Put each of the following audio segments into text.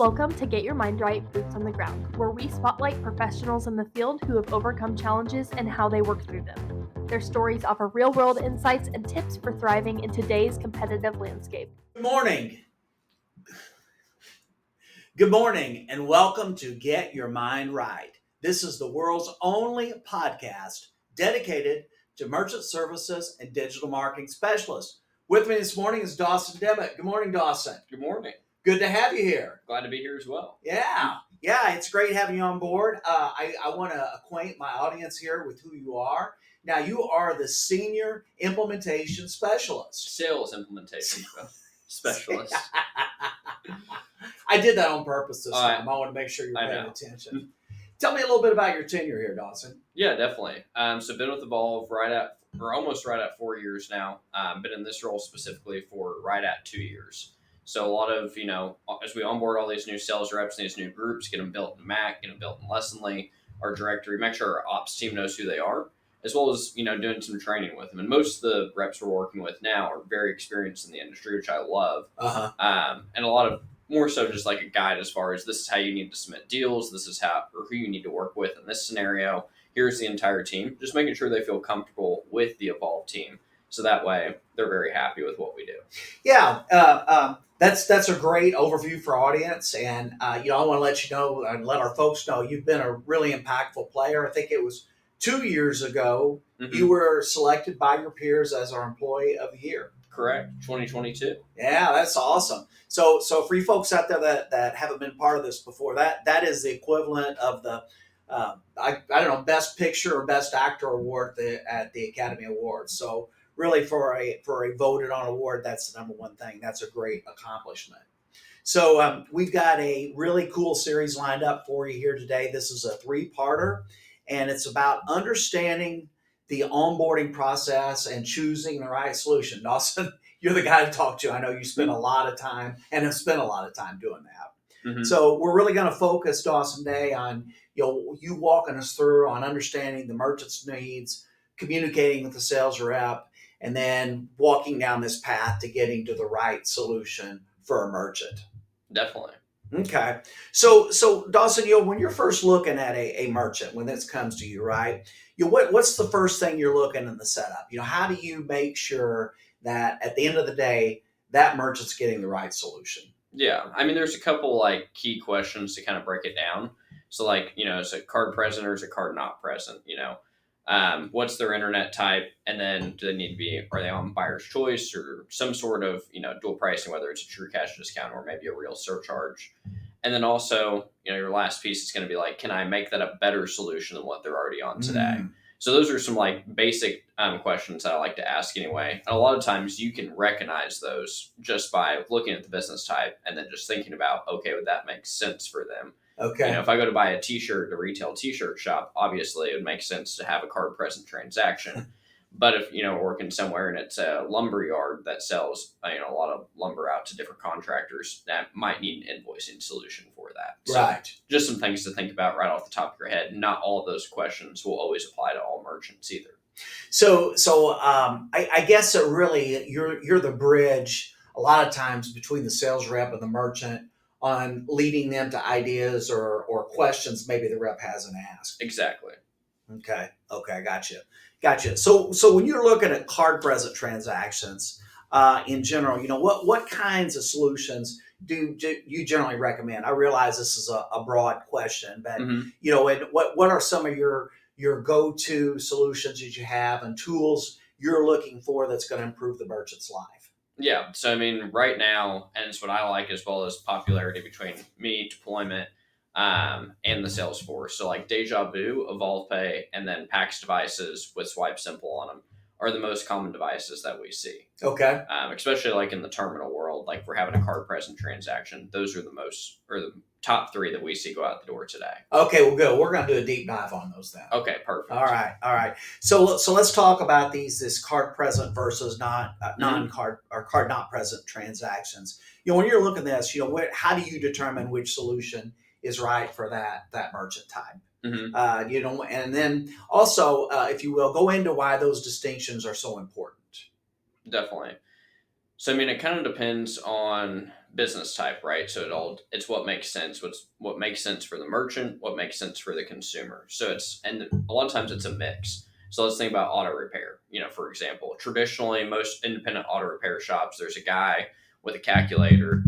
Welcome to Get Your Mind Right, Boots on the Ground, where we spotlight professionals in the field who have overcome challenges and how they work through them. Their stories offer real-world insights and tips for thriving in today's competitive landscape. Good morning. Good morning, and welcome to Get Your Mind Right. This is the world's only podcast dedicated to merchant services and digital marketing specialists. With me this morning is Dawson Dimmett. Good morning, Dawson. Good morning. Good to have you here. Glad to be here as well. Yeah, it's great having you on board. I want to acquaint my audience here with who you are. Now, you are the Senior Implementation Specialist. Sales implementation specialist. I did that on purpose this time. I want to make sure you're paying know. attention. Tell me a little bit about your tenure here, Dawson. Yeah, definitely. So been with Evolve almost right at 4 years now. Been in this role specifically for right at 2 years. So a lot of, as we onboard all these new sales reps and these new groups, get them built in Mac, get them built in Lessonly, our directory, make sure our ops team knows who they are, as well as, doing some training with them. And most of the reps we're working with now are very experienced in the industry, which I love. And a lot of more so just like a guide as far as this is how you need to submit deals. This is how, or who you need to work with in this scenario. Here's the entire team, just making sure they feel comfortable with the Evolve team. So that way they're very happy with what we do. Yeah. That's a great overview for our audience. And, I want to let you know and let our folks know you've been a really impactful player. I think it was 2 years ago, you were selected by your peers as our Employee of the Year. Correct. 2022. Yeah, that's awesome. So for you folks out there that haven't been part of this before, that is the equivalent of the, Best Picture or Best Actor award at the Academy Awards. So really for a voted on award, that's the number one thing. That's a great accomplishment. So we've got a really cool series lined up for you here today. This is a 3-parter, and it's about understanding the onboarding process and choosing the right solution. Dawson, you're the guy to talk to. I know you spend a lot of time and have spent a lot of time doing that. Mm-hmm. So we're really going to focus, Dawson, today on you walking us through on understanding the merchant's needs, communicating with the sales rep, and then walking down this path to getting to the right solution for a merchant. Definitely. Okay. So Dawson, when you're first looking at a merchant, when this comes to you, right? What's the first thing you're looking in the setup? How do you make sure that at the end of the day, that merchant's getting the right solution? Yeah. There's a couple key questions to kind of break it down. So is a card present or is a card not present? What's their internet type? And then are they on buyer's choice or some sort of, dual pricing, whether it's a true cash discount or maybe a real surcharge. And then also, your last piece is going to be can I make that a better solution than what they're already on today? So those are some basic questions that I like to ask anyway. And a lot of times you can recognize those just by looking at the business type and then just thinking about, okay, would that make sense for them? Okay. If I go to buy a t-shirt at a retail t-shirt shop, obviously it would make sense to have a card present transaction. But if, we're working somewhere and it's a lumber yard that sells, a lot of lumber out to different contractors, that might need an invoicing solution for that. So right. Just some things to think about right off the top of your head. Not all of those questions will always apply to all merchants either. So I guess it really, you're the bridge a lot of times between the sales rep and the merchant on leading them to ideas or questions maybe the rep hasn't asked. Exactly. Okay, gotcha. So when you're looking at card present transactions in general, what kinds of solutions do you generally recommend? I realize this is a broad question, but and what are some of your go-to solutions that you have and tools you're looking for that's going to improve the merchant's life? Yeah. So, right now, and it's what I like as well as popularity between me, deployment, and the sales force. So Deja Vu, Evolve Pay, and then PAX devices with Swipe Simple on them are the most common devices that we see. Okay. Especially in the terminal world, for having a card present transaction, those are the top 3 that we see go out the door today. Okay, well, good. We're going to do a deep dive on those then. Okay, perfect. All right. So let's talk about this card present versus non-card or card not present transactions. When you're looking at this, how do you determine which solution is right for that merchant type? Mm-hmm. And then also, if you will, go into why those distinctions are so important. Definitely. So, it kind of depends on business type, right? So it's what makes sense. What makes sense for the merchant, what makes sense for the consumer. So and a lot of times it's a mix. So let's think about auto repair. For example, traditionally most independent auto repair shops, there's a guy with a calculator,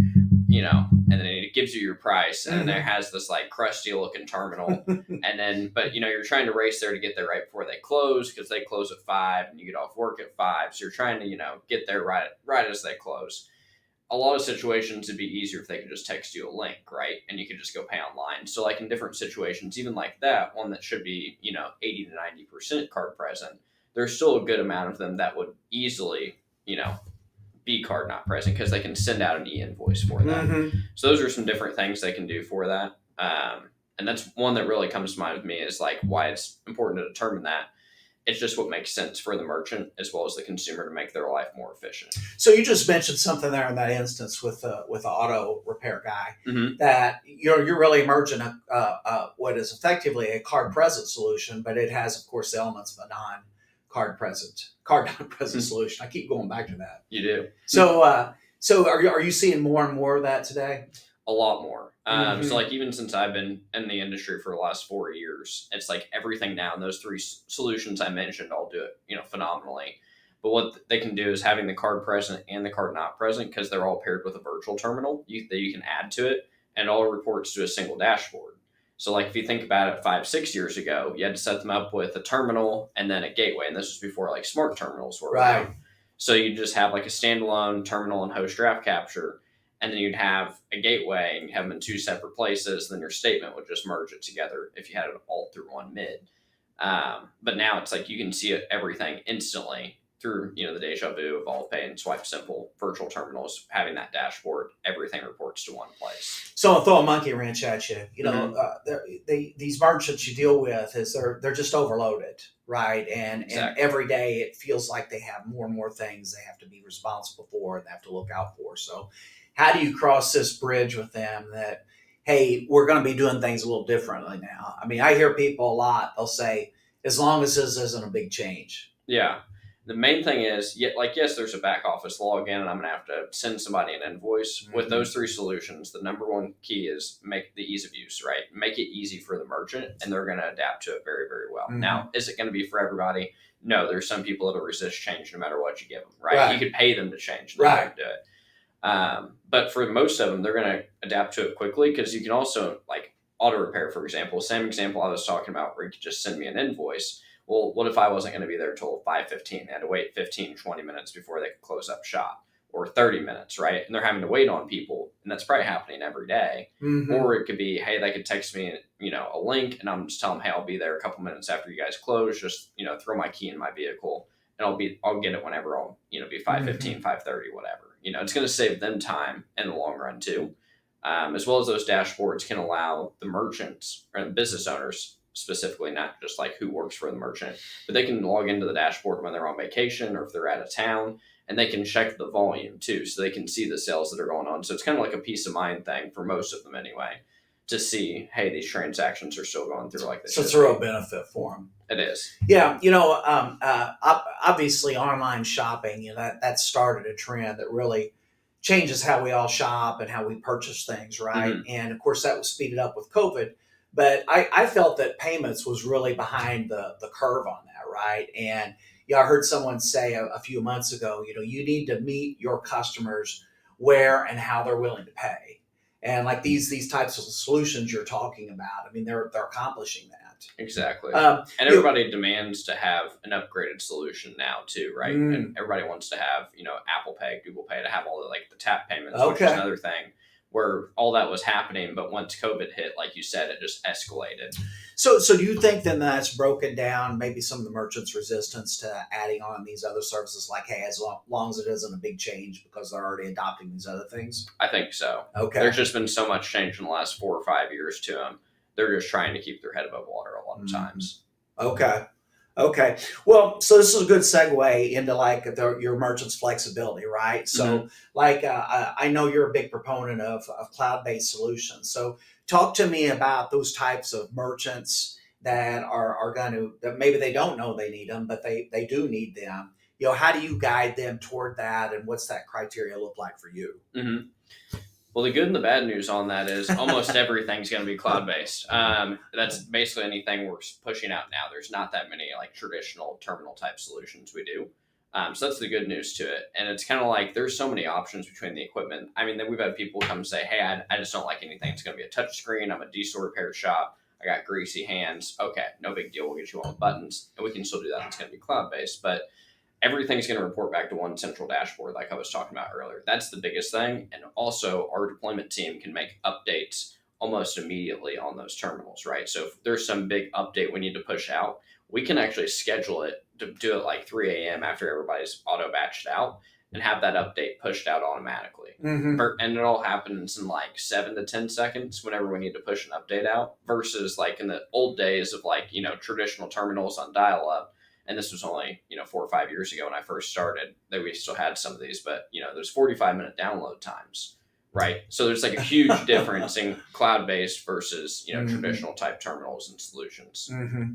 and then it gives you your price, and then there has this like crusty looking terminal, and then but you're trying to race there to get there right before they close because they close at 5 and you get off work at 5, so you're trying to get there right as they close. A lot of situations it'd be easier if they could just text you a link, right? And you could just go pay online. So like in different situations, even like that, one that should be, 80 to 90% card present, there's still a good amount of them that would easily, be card not present because they can send out an e-invoice for that. So those are some different things they can do for that. And that's one that really comes to mind with me is like why it's important to determine that. It's just what makes sense for the merchant as well as the consumer to make their life more efficient. So you just mentioned something there in that instance with the auto repair guy that you're really merging what is effectively a card present solution, but it has of course the elements of a card not present solution. I keep going back to that. You do. So are you seeing more and more of that today? A lot more. So like even since I've been in the industry for the last 4 years, it's like everything now, and those 3 solutions I mentioned all do it, phenomenally. But what they can do is having the card present and the card not present, because they're all paired with a virtual terminal that you can add to it, and it all reports to a single dashboard. So like if you think about it 5-6 years ago, you had to set them up with a terminal and then a gateway. And this was before like smart terminals were around. So you just have like a standalone terminal and host draft capture. And then you'd have a gateway and you have them in 2 separate places. Then your statement would just merge it together if you had it all through one mid. But now it's like you can see everything instantly through the deja vu of All Pay and Swipe Simple virtual terminals, having that dashboard, everything reports to one place. So I'll throw a monkey wrench at you. These merchants you deal with they're just overloaded, right? And every day it feels like they have more and more things they have to be responsible for and they have to look out for. So how do you cross this bridge with them that, hey, we're going to be doing things a little differently now? I mean, I hear people a lot. They'll say, as long as this isn't a big change. Yeah. The main thing is, yes, there's a back office login, and I'm going to have to send somebody an invoice. With those 3 solutions, the number one key is make the ease of use, right? Make it easy for the merchant, and they're going to adapt to it very, very well. Now, is it going to be for everybody? No, there's some people that will resist change no matter what you give them, right? You could pay them to change, and they're going to do it. But for most of them, they're going to adapt to it quickly because you can also, like auto repair, for example, same example I was talking about where you could just send me an invoice. Well, what if I wasn't going to be there till 5:15? They had to wait 15, 20 minutes before they could close up shop, or 30 minutes, right? And they're having to wait on people, and that's probably happening every day. Or it could be, hey, they could text me, a link, and I'm just telling them, hey, I'll be there a couple minutes after you guys close. Just, throw my key in my vehicle, and I'll get it whenever I'll, be 5:15, 5:30, whatever. It's going to save them time in the long run too. As well as those dashboards can allow the merchants or the business owners specifically, not just like who works for the merchant, but they can log into the dashboard when they're on vacation or if they're out of town, and they can check the volume too. So they can see the sales that are going on. So it's kind of like a peace of mind thing for most of them anyway, to see, hey, these transactions are still going through like this. So it's a real benefit for them. It is. Yeah. Obviously online shopping, that started a trend that really changes how we all shop and how we purchase things, right? And of course that was speeded up with COVID. But I felt that payments was really behind the curve on that, right? And I heard someone say a few months ago, you need to meet your customers where and how they're willing to pay. And like these types of solutions you're talking about, I mean, they're accomplishing that. Exactly. And everybody demands to have an upgraded solution now too, right? And everybody wants to have, Apple Pay, Google Pay, to have all the tap payments, which is another thing where all that was happening. But once COVID hit, like you said, it just escalated. So do you think then that's broken down maybe some of the merchants' resistance to adding on these other services, like, hey, as long as it isn't a big change because they're already adopting these other things? I think so. Okay. There's just been so much change in the last 4 or 5 years to them. They're just trying to keep their head above water a lot of times. Okay. Well, so this is a good segue into your merchant's flexibility, right? So I know you're a big proponent of cloud-based solutions. So talk to me about those types of merchants that are going to, that maybe they don't know they need them, but they do need them. How do you guide them toward that, and what's that criteria look like for you? Well, the good and the bad news on that is almost everything's going to be cloud based. That's basically anything we're pushing out now. There's not that many like traditional terminal type solutions we do. So that's the good news to it. And it's kind of like there's so many options between the equipment. I mean, then we've had people come say, hey, I just don't like anything. It's going to be a touch screen. I'm a diesel repair shop. I got greasy hands. Okay, no big deal. We'll get you on the buttons. And we can still do that. It's going to be cloud based. But everything's going to report back to one central dashboard, like I was talking about earlier. That's the biggest thing. And also, our deployment team can make updates almost immediately on those terminals, right? So if there's some big update we need to push out, we can actually schedule it to do it like 3 a.m. after everybody's auto batched out and have that update pushed out automatically. Mm-hmm. And it all happens in like 7 to 10 seconds whenever we need to push an update out versus like in the old days of like, traditional terminals on dial up. And this was only, 4 or 5 years ago when I first started, that we still had some of these, but there's 45-minute download times, right? So there's like a huge difference in cloud-based versus, traditional type terminals and solutions. Mm-hmm.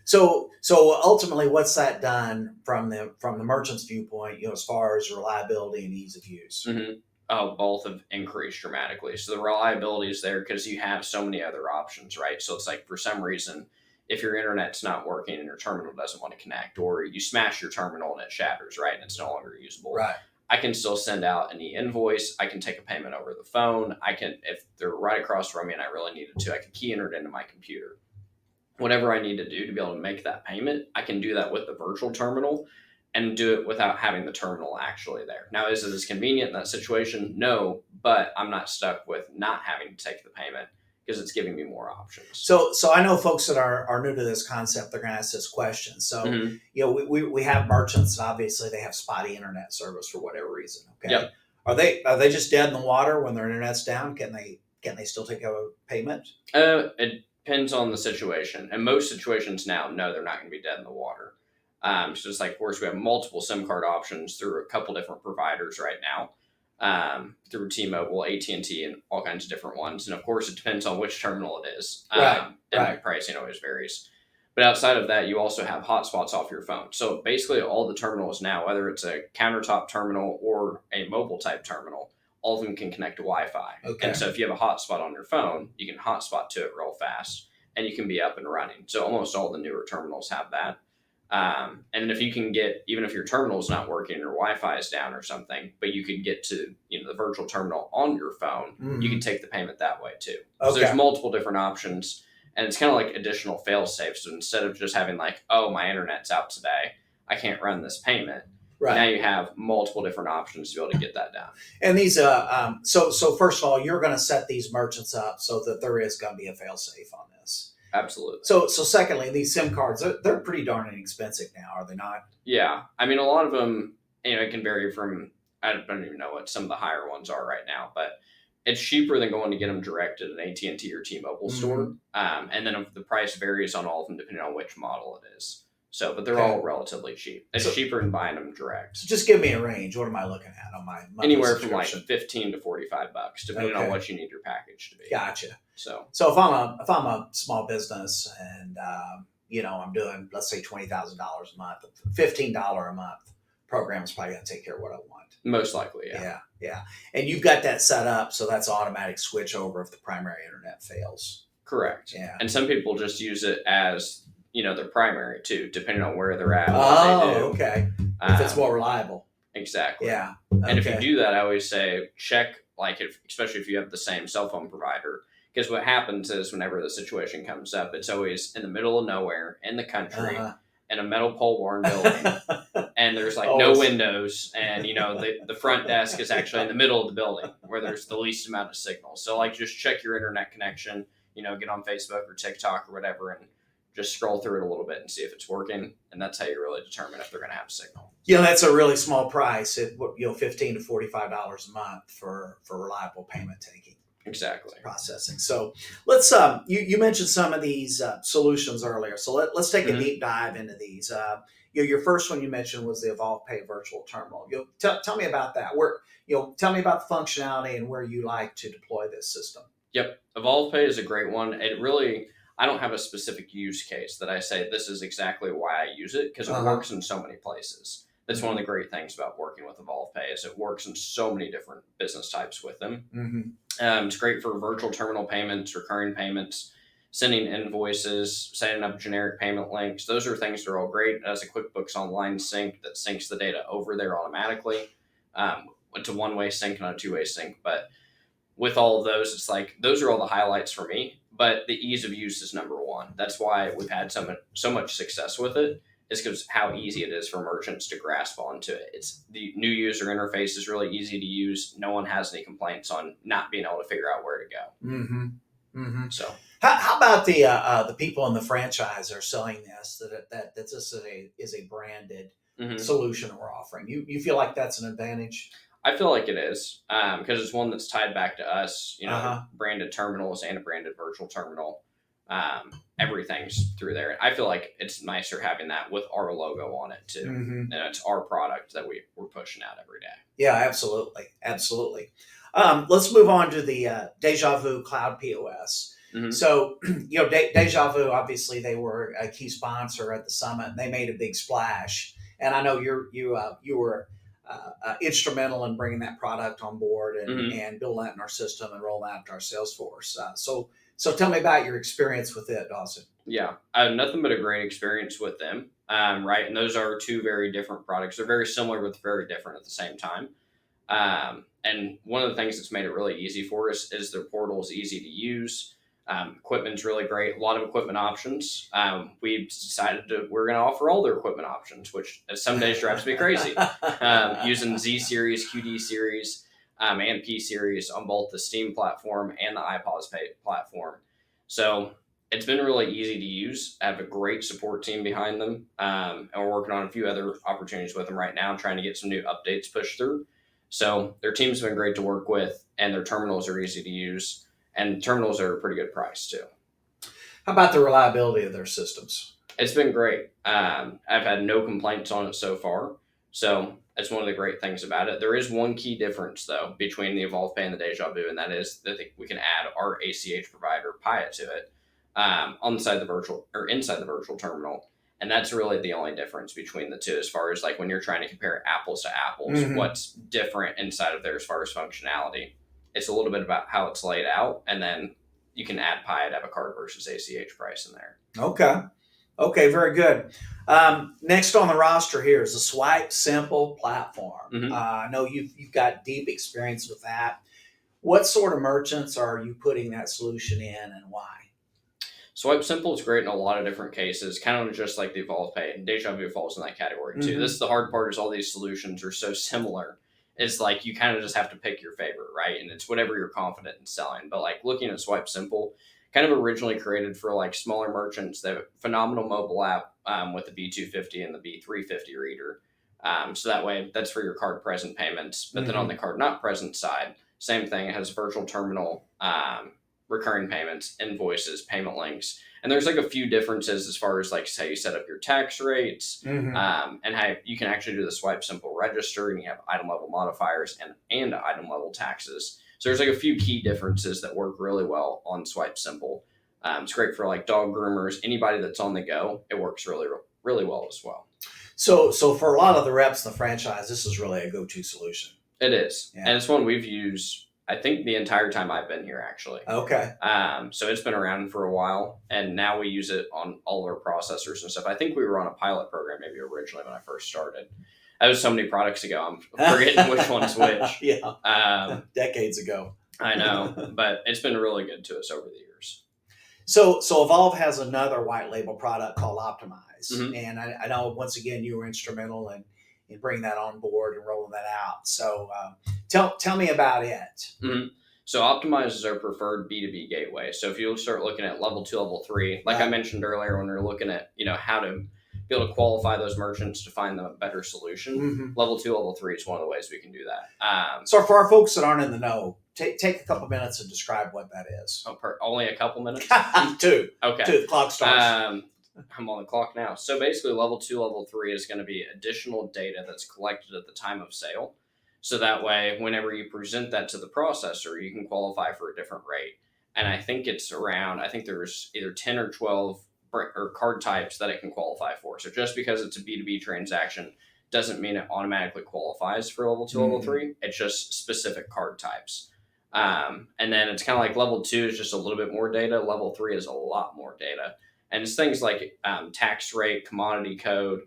So ultimately, what's that done from the merchant's viewpoint, as far as reliability and ease of use? Mm-hmm. Oh, both have increased dramatically. So the reliability is there because you have so many other options, right? So it's like for some reason, if your internet's not working and your terminal doesn't want to connect, or you smash your terminal and it shatters, right, and it's no longer usable, right? I can still send out an e-invoice. I can take a payment over the phone. I can, if they're right across from me and I really needed to, I can key enter it into my computer. Whatever I need to do to be able to make that payment, I can do that with the virtual terminal and do it without having the terminal actually there. Now, is it as convenient in that situation? No, but I'm not stuck with not having to take the payment because it's giving me more options. So I know folks that are new to this concept, they're going to ask this question. So, we have merchants, and obviously they have spotty internet service for whatever reason. Okay. Yep. Are they just dead in the water when their internet's down? Can they still take a payment? It depends on the situation. In most situations now, no, they're not going to be dead in the water. So it's like, of course, we have multiple SIM card options through a couple different providers right now. Through T-Mobile, AT&T, and all kinds of different ones. And of course, it depends on which terminal it is. And the pricing always varies. But outside of that, you also have hotspots off your phone. So basically all the terminals now, whether it's a countertop terminal or a mobile type terminal, all of them can connect to Wi-Fi. Okay. And so if you have a hotspot on your phone, you can hotspot to it real fast and you can be up and running. So almost all the newer terminals have that. And if you can get, even if your terminal is not working or Wi-Fi is down or something, but you could get to the virtual terminal on your phone, you can take the payment that way too. So there's multiple different options, and it's kind of like additional fail safes. So instead of just having like, oh, my internet's out today, I can't run this payment. Right. Now you have multiple different options to be able to get that done. And these, so first of all, you're going to set these merchants up so that there is going to be a fail safe on this. Absolutely. So secondly, these SIM cards, they're pretty darn inexpensive now, are they not? Yeah. I mean, a lot of them, it can vary from, I don't even know what some of the higher ones are right now, but it's cheaper than going to get them direct at an AT&T or T-Mobile store. And then the price varies on all of them depending on which model it is. So, but they're all relatively cheap. It's cheaper than buying them direct. So just give me a range. What am I looking at on my anywhere from like $15 to $45, depending on what you need your package to be. Gotcha. So if I'm a small business and I'm doing, let's say, $20,000 a month, $15 a month program is probably going to take care of what I want. Most likely, yeah. Yeah. And you've got that set up so that's automatic switch over if the primary internet fails. Correct. Yeah. And some people just use it as their primary too, depending on where they're at. Okay. If it's more reliable. Exactly. Yeah. And if you do that, I always say check, especially if you have the same cell phone provider, because what happens is whenever the situation comes up, it's always in the middle of nowhere in the country in a metal pole barn building, and there's no windows, and the front desk is actually in the middle of the building where there's the least amount of signal. So just check your internet connection. Get on Facebook or TikTok or whatever, and just scroll through it a little bit and see if it's working. And that's how you really determine if they're going to have a signal. That's a really small price at $15 to $45 a month for reliable payment taking. Exactly. Processing. So let's, you mentioned some of these solutions earlier. So let's take a deep dive into these. Your first one you mentioned was the Evolve Pay virtual terminal. Tell me about that. Tell me about the functionality and where you like to deploy this system. Yep. Evolve Pay is a great one. I don't have a specific use case that I say this is exactly why I use it, because it works in so many places. That's one of the great things about working with Evolve Pay is it works in so many different business types with them. It's great for virtual terminal payments, recurring payments, sending invoices, setting up generic payment links. Those are things that are all great. It has a QuickBooks Online sync that syncs the data over there automatically. It's a one-way sync, not a two-way sync. But with all of those, it's like those are all the highlights for me. But the ease of use is number one. That's why we've had so much success with it. Is because how easy it is for merchants to grasp onto it. It's the new user interface is really easy to use. No one has any complaints on not being able to figure out where to go. So, how about the people in the franchise are selling this that this is a branded solution we're offering? You feel like that's an advantage? I feel like it is because it's one that's tied back to us. Branded terminals and a branded virtual terminal. Everything's through there. I feel like it's nicer having that with our logo on it too. It's our product that we're pushing out every day. Yeah, absolutely. Let's move on to the Deja Vu Cloud POS. So, Deja Vu, obviously they were a key sponsor at the summit. And they made a big splash. And I know you were instrumental in bringing that product on board and building that in our system and rolling that to our sales force. So tell me about your experience with it, Dawson. Yeah, I have nothing but a great experience with them, right? And those are two very different products. They're very similar, but very different at the same time. And one of the things that's made it really easy for us is their portal is easy to use. Equipment's really great. A lot of equipment options. We decided we're going to offer all their equipment options, which some days drives me crazy. Using Z series, QD series, and P series on both the Steam platform and the iPOS platform. So it's been really easy to use. I have a great support team behind them. And we're working on a few other opportunities with them right now, trying to get some new updates pushed through. So their team's been great to work with, and their terminals are easy to use, and terminals are a pretty good price too. How about the reliability of their systems? It's been great. I've had no complaints on it so far. So that's one of the great things about it. There is one key difference, though, between the Evolve Pay and the Deja Vu, and that is that we can add our ACH provider, Paya, to it on the side of the virtual or inside the virtual terminal. And that's really the only difference between the two as far as like when you're trying to compare apples to apples, what's different inside of there as far as functionality. It's a little bit about how it's laid out, and then you can add Paya to have a card versus ACH price in there. Okay, very good. Next on the roster here is the Swipe Simple platform. I know you've got deep experience with that. What sort of merchants are you putting that solution in, and why? Swipe Simple is great in a lot of different cases, kind of just like the Evolve Pay, and Deja Vu falls in that category too. This is the hard part, is all these solutions are so similar. It's like you kind of just have to pick your favorite, right? And it's whatever you're confident in selling. But like looking at Swipe Simple, kind of originally created for like smaller merchants. They have a phenomenal mobile app with the B250 and the B350 reader. So that way, that's for your card present payments. But then on the card not present side, same thing. It has virtual terminal, recurring payments, invoices, payment links. And there's like a few differences as far as like, say you set up your tax rates and how you can actually do the Swipe Simple register, and you have item level modifiers and item level taxes. So there's like a few key differences that work really well on Swipe Simple. It's great for like dog groomers, anybody that's on the go. It works really, really well as well. So for a lot of the reps in the franchise, this is really a go-to solution. It is. Yeah. And it's one we've used, I think, the entire time I've been here, actually. Okay. So it's been around for a while, and now we use it on all of our processors and stuff. I think we were on a pilot program maybe originally when I first started. That was so many products ago. I'm forgetting which one's which. Yeah. Decades ago. I know, but it's been really good to us over the years. So Evolve has another white label product called Optimize. And I know, once again, you were instrumental in bringing that on board and rolling that out. So tell me about it. So Optimize is our preferred B2B gateway. So if you start looking at level 2, level 3, like I mentioned earlier, when we're looking at, how to be able to qualify those merchants to find them a better solution, level 2, level 3 is one of the ways we can do that. So for our folks that aren't in the know, take a couple minutes and describe what that is. Only a couple minutes? 2. Okay. 2, the clock starts. I'm on the clock now. So basically level 2, level 3 is going to be additional data that's collected at the time of sale. So that way, whenever you present that to the processor, you can qualify for a different rate. And I think there's either 10 or 12 or card types that it can qualify for. So just because it's a B2B transaction doesn't mean it automatically qualifies for level 2, level 3. It's just specific card types. And then it's kind of like level 2 is just a little bit more data. Level 3 is a lot more data. And it's things like tax rate, commodity code,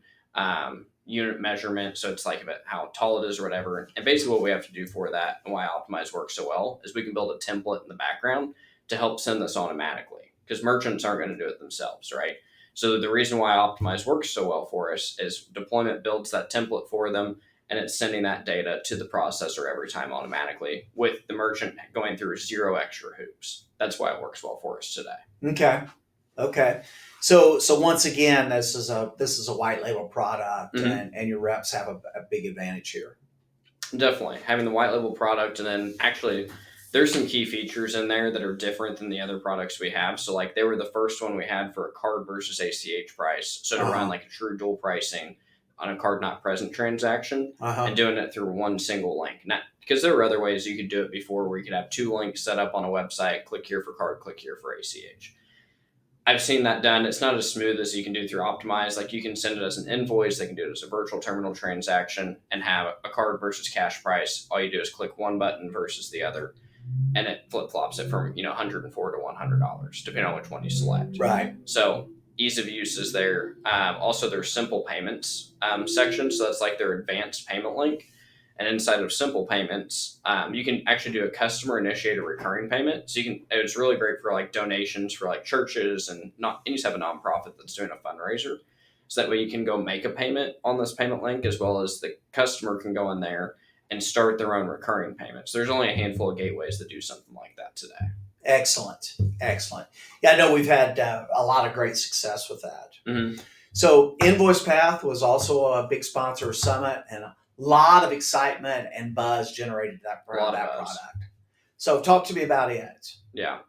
unit measurement. So it's like about how tall it is or whatever. And basically what we have to do for that and why Optimize works so well is we can build a template in the background to help send this automatically, because merchants aren't going to do it themselves, right? So the reason why Optimize works so well for us is deployment builds that template for them, and it's sending that data to the processor every time automatically, with the merchant going through 0 extra hoops. That's why it works well for us today. Okay. So once again, this is a white label product, and your reps have a big advantage here. Definitely having the white label product, and then actually there's some key features in there that are different than the other products we have. So like they were the first one we had for a card versus ACH price. So to run like a true dual pricing on a card not present transaction and doing it through one single link. Not because there were other ways you could do it before, where you could have 2 links set up on a website, click here for card, click here for ACH. I've seen that done. It's not as smooth as you can do through Optimize. Like you can send it as an invoice. They can do it as a virtual terminal transaction and have a card versus cash price. All you do is click one button versus the other, and it flip-flops it from $104 to $100, depending on which one you select. Right. So ease of use is there. Also, there's simple payments section. So that's like their advanced payment link. And inside of simple payments, you can actually do a customer initiated recurring payment. So it's really great for like donations for like churches and you just have a nonprofit that's doing a fundraiser. So that way you can go make a payment on this payment link, as well as the customer can go in there and start their own recurring payments. There's only a handful of gateways that do something like that today. Excellent. Yeah, I know we've had a lot of great success with that. So Invoice Path was also a big sponsor of Summit, and a lot of excitement and buzz generated that product. So talk to me about it. Yeah.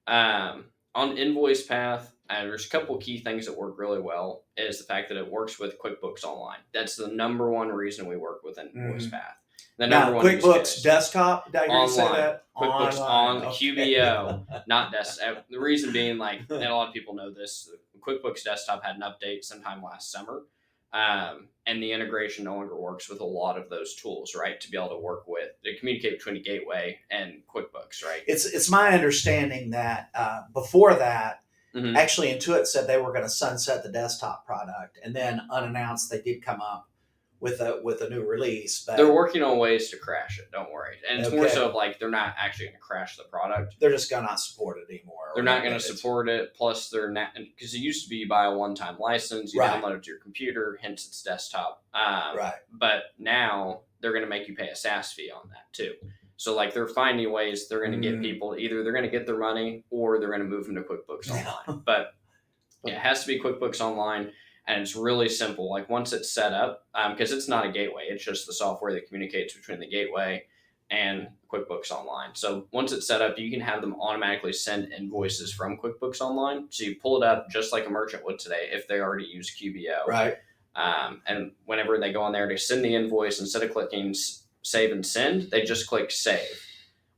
On Invoice Path, there's a couple key things that work really well. Is the fact that it works with QuickBooks Online. That's the number one reason we work with Invoice Path. The number one QuickBooks Desktop. Did I hear you say that? QuickBooks on QBO, not desktop. The reason being, like, and a lot of people know this, QuickBooks Desktop had an update sometime last summer. And the integration no longer works with a lot of those tools, right? To be able to communicate between a gateway and QuickBooks, right? It's my understanding that before that, actually Intuit said they were going to sunset the desktop product, and then unannounced they did come up with a new release. But they're working on ways to crash it. Don't worry. And it's more so of like they're not actually going to crash the product. They're just going to not support it anymore. They're not going to support it. Plus, they're not, because it used to be you buy a one-time license, you download it to your computer, hence it's desktop. But now they're going to make you pay a SaaS fee on that too. So like they're finding ways they're going to get people, either they're going to get their money or they're going to move them to QuickBooks Online. But it has to be QuickBooks Online. And it's really simple. Like once it's set up, because it's not a gateway, it's just the software that communicates between the gateway and QuickBooks Online. So once it's set up, you can have them automatically send invoices from QuickBooks Online. So you pull it up just like a merchant would today if they already use QBO. Right. And whenever they go on there to send the invoice, instead of clicking save and send, they just click save.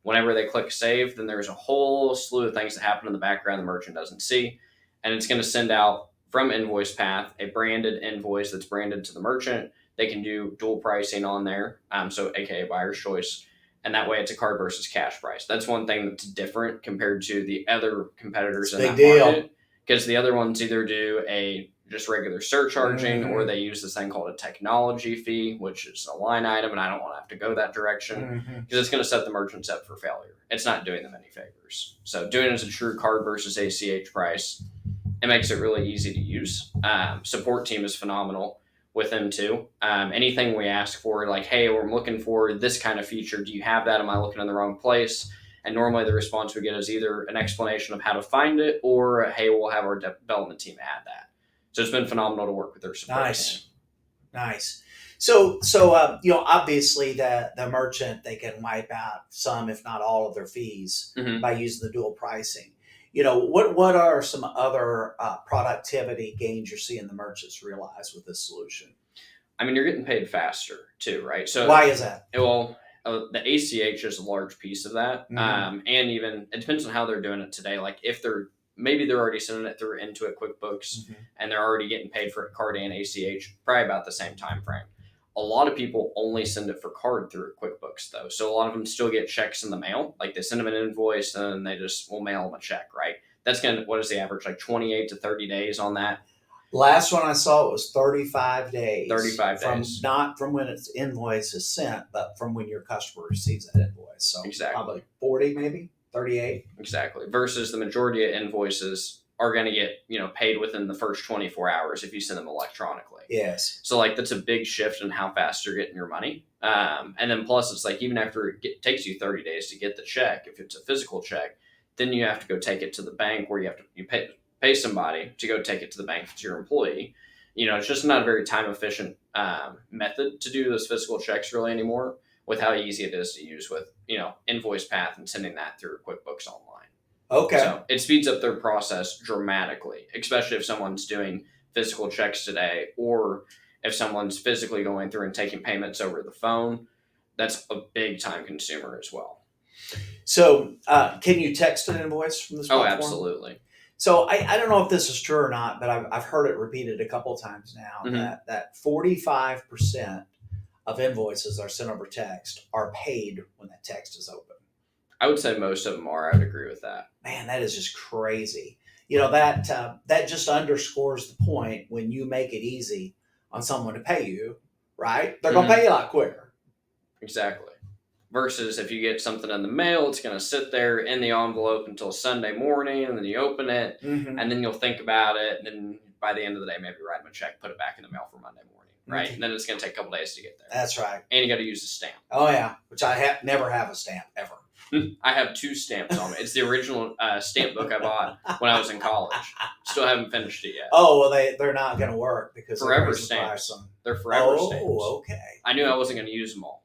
Whenever they click save, then there's a whole slew of things that happen in the background the merchant doesn't see. And it's going to send out from Invoice Path a branded invoice that's branded to the merchant. They can do dual pricing on there, so aka buyer's choice. And that way it's a card versus cash price. That's one thing that's different compared to the other competitors in that market. Because the other ones either do a just regular surcharging or they use this thing called a technology fee, which is a line item, and I don't want to have to go that direction because it's going to set the merchants up for failure. It's not doing them any favors. So doing it as a true card versus ACH price, it makes it really easy to use. Support team is phenomenal with them too. Anything we ask for, like, hey, we're looking for this kind of feature. Do you have that? Am I looking in the wrong place? And normally the response we get is either an explanation of how to find it or, hey, we'll have our development team add that. So it's been phenomenal to work with their support team. Nice. So obviously the merchant, they can wipe out some, if not all, of their fees by using the dual pricing. What are some other productivity gains you're seeing the merchants realize with this solution? I mean, you're getting paid faster too, right? So why is that? Well, the ACH is a large piece of that. And even it depends on how they're doing it today. Like if they're already sending it through Intuit QuickBooks and they're already getting paid for card and ACH, probably about the same time frame. A lot of people only send it for card through QuickBooks though. So a lot of them still get checks in the mail. Like they send them an invoice and then they just will mail them a check, right? That's what is the average? Like 28 to 30 days on that? Last one I saw, it was 35 days. 35 from days. Not from when its invoice is sent, but from when your customer receives that invoice. So Exactly. probably 40, maybe 38. Exactly. Versus the majority of invoices are going to get, paid within the first 24 hours if you send them electronically. Yes. So like that's a big shift in how fast you're getting your money. And then plus it's like even after it takes you 30 days to get the check, if it's a physical check, then you have to go take it to the bank where you pay somebody to go take it to the bank to your employee. It's just not a very time efficient method to do those physical checks really anymore with how easy it is to use with, Invoice Path and sending that through QuickBooks Online. Okay. So it speeds up their process dramatically, especially if someone's doing physical checks today, or if someone's physically going through and taking payments over the phone. That's a big time consumer as well. So can you text an invoice from this platform? Oh, absolutely. So I don't know if this is true or not, but I've heard it repeated a couple of times now that 45% of invoices that are sent over text are paid when that text is open. I would say most of them are. I would agree with that. Man, that is just crazy. That just underscores the point when you make it easy on someone to pay you, right? They're going to pay you a lot quicker. Exactly. Versus if you get something in the mail, it's going to sit there in the envelope until Sunday morning, and then you open it, and then you'll think about it, and then by the end of the day, maybe write them a check, put it back in the mail for Monday morning, right? And then it's going to take a couple days to get there. That's right. And you got to use a stamp. Oh, yeah, which I never have a stamp, ever. I have 2 stamps on me. It's the original stamp book I bought when I was in college. Still haven't finished it yet. Oh, well, they're not going to work because forever stamps. They're forever stamps. Oh, okay. I knew I wasn't going to use them all.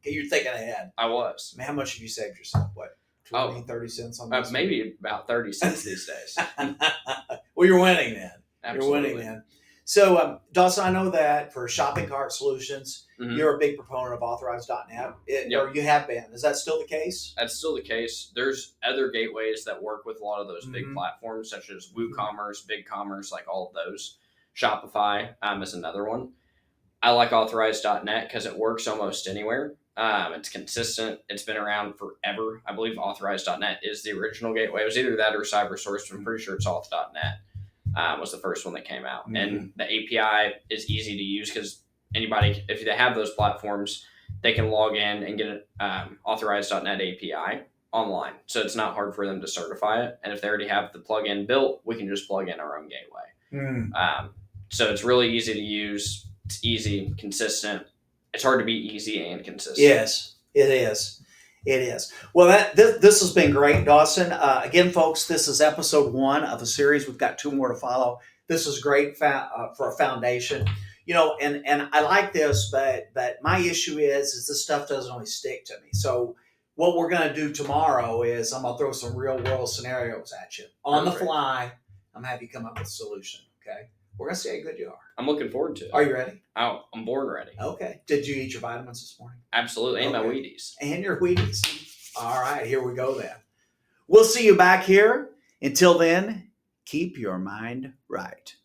You're thinking ahead. I was. Man, how much have you saved yourself? What, 20, 30 cents on this? Maybe about 30 cents these days. Well, you're winning then. Absolutely. You're winning then. So, Dawson, I know that for shopping cart solutions, you're a big proponent of Authorize.net, or you have been. Is that still the case? That's still the case. There's other gateways that work with a lot of those big platforms, such as WooCommerce, BigCommerce, like all of those. Shopify is another one. I like Authorize.net because it works almost anywhere. It's consistent. It's been around forever. I believe Authorize.net is the original gateway. It was either that or CyberSource, but I'm pretty sure it's Auth.net. Was the first one that came out. And the API is easy to use because anybody, if they have those platforms, they can log in and get an Authorize.net API online. So it's not hard for them to certify it. And if they already have the plugin built, we can just plug in our own gateway. So it's really easy to use. It's easy, consistent. It's hard to be easy and consistent. Yes, it is. It is. Well, this has been great, Dawson. Again, folks, this is episode 1 of a series. We've got 2 more to follow. This is great for a foundation. And I like this, but my issue is this stuff doesn't always stick to me. So what we're going to do tomorrow is I'm going to throw some real world scenarios at you on the fly. I'm going to have you come up with a solution. Okay. We're going to see how good you are. I'm looking forward to it. Are you ready? Oh, I'm born ready. Okay. Did you eat your vitamins this morning? Absolutely. And my Wheaties. And your Wheaties. All right. Here we go then. We'll see you back here. Until then, keep your mind right.